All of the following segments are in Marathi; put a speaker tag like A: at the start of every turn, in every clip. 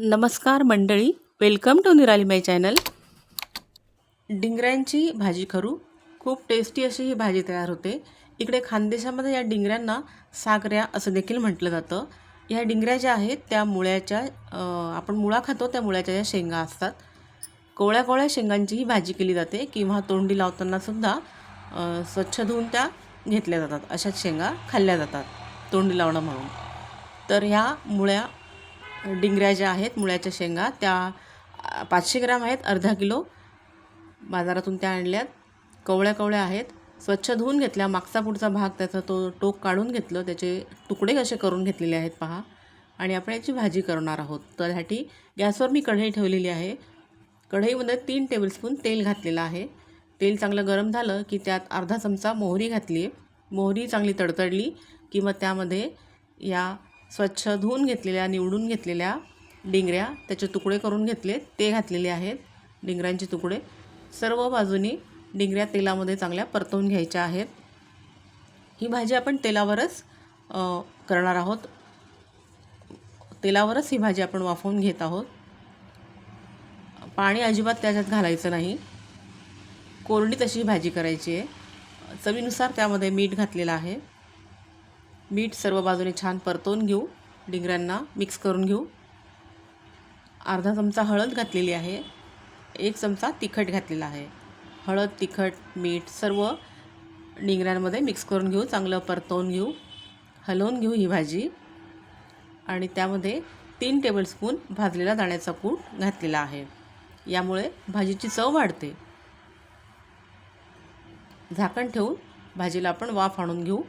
A: नमस्कार मंडळी, वेलकम टू निराली माय चॅनल। डिंगऱ्यांची भाजी करू। खूप टेस्टी अशी ही भाजी तयार होते। इकडे खानदेशामध्ये या डिंगऱ्यांना सागऱ्या असं देखील म्हटलं जातं। ह्या डिंगऱ्या ज्या आहेत त्या मुळ्याच्या आपण मुळा खातो त्या मुळ्याच्या ज्या शेंगा असतात, कोवळ्या कोवळ्या शेंगांची ही भाजी केली जाते किंवा तोंडी लावताना सुद्धा स्वच्छ धुवून त्या घेतल्या जातात। अशाच शेंगा खाल्ल्या जातात तोंडी लावणं म्हणून। तर ह्या मुळ्या डिंगऱ्या ज्या आहेत मुळ्याच्या शेंगा त्या 500 ग्राम आहेत, अर्धा किलो बाजारातून त्या आणल्यात। कवळ्या कवळ्या आहेत, स्वच्छ धुवून घेतल्या। मागचा पुढचा भाग त्याचा तो टोक काढून घेतलं, त्याचे तुकडे कसे करून घेतलेले आहेत पहा। आणि आपण याची भाजी करणार आहोत। तर ह्यासाठी गॅसवर मी कढई ठेवलेली आहे। कढईमध्ये 3 टेबलस्पून तेल घातलेलं आहे। तेल चांगलं गरम झालं की त्यात अर्धा चमचा मोहरी घातली आहे। मोहरी चांगली तडतडली की मग त्यामध्ये या स्वच्छ धुवून घेतलेल्या निवडून घेतलेल्या डिंगऱ्या त्याचे तुकडे करून घेतले ते घातलेले आहेत। डिंगऱ्यांचे तुकडे सर्व बाजूनी डिंगऱ्या तेलामध्ये चांगल्या परतवून घ्यायच्या आहेत। ही भाजी आपण तेलावरच करणार आहोत। तेलावरच ही भाजी आपण वाफवून घेत आहोत। पाणी अजिबात त्याच्यात घालायचं नाही, कोरडी तशी भाजी करायची आहे। चवीनुसार त्यामध्ये मीठ घातलेलं आहे। मीठ सर्व बाजूने छान परतवून घेऊ, डिंगऱ्यांना मिक्स करून घेऊ। अर्धा चमचा हळद घातलेली आहे, 1 चमचा तिखट घातलेला आहे। हळद, तिखट, मीठ सर्व डिंगऱ्यांमध्ये मिक्स करून घेऊ, चांगलं परतवून घेऊ, हलवून घेऊ ही भाजी। आणि त्यामध्ये 3 टेबलस्पून भाजलेला दाण्याचा कूट घातलेला आहे, यामुळे भाजीची चव वाढते। झाकण ठेवून भाजीला आपण वाफ आणून घेऊ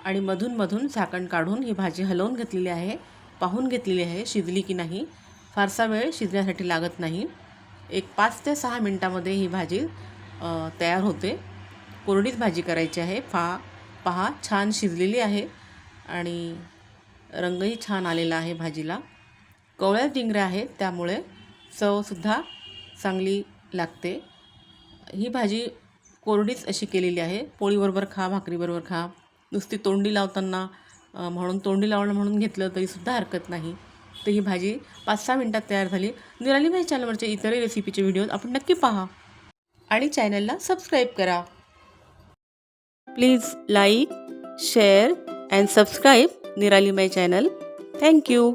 A: आणि मधून मधून झाकण काढून ही भाजी हलवून घेतलेली आहे, पाहून घेतलेली आहे शिजली की नाही। फारसा वेळ शिजण्यासाठी लागत नाही, एक 5 ते 6 मिनिटामध्ये ही भाजी तयार होते। कोरडीच भाजी करायची आहे। पहा छान शिजलेली आहे आणि रंगही छान आलेला आहे भाजीला। कवळ्या डिंगऱ्या आहेत त्यामुळे चवसुद्धा चांगली लागते। ही भाजी कोरडीच अशी केलेली आहे, पोळीबरोबर खा, भाकरीबरोबर खा, नुसती तोंडी लावताना म्हणून तोंडी लावणं म्हणून घेतलं तरीसुद्धा हरकत नाही। तर ही भाजी 5-6 मिनिटात तयार झाली। निराली माय चॅनलवरचे इतरही रेसिपीचे व्हिडिओज आपण नक्की पहा आणि चॅनलला सबस्क्राईब करा। Please like, share and subscribe निराली माय चॅनल। थँक्यू।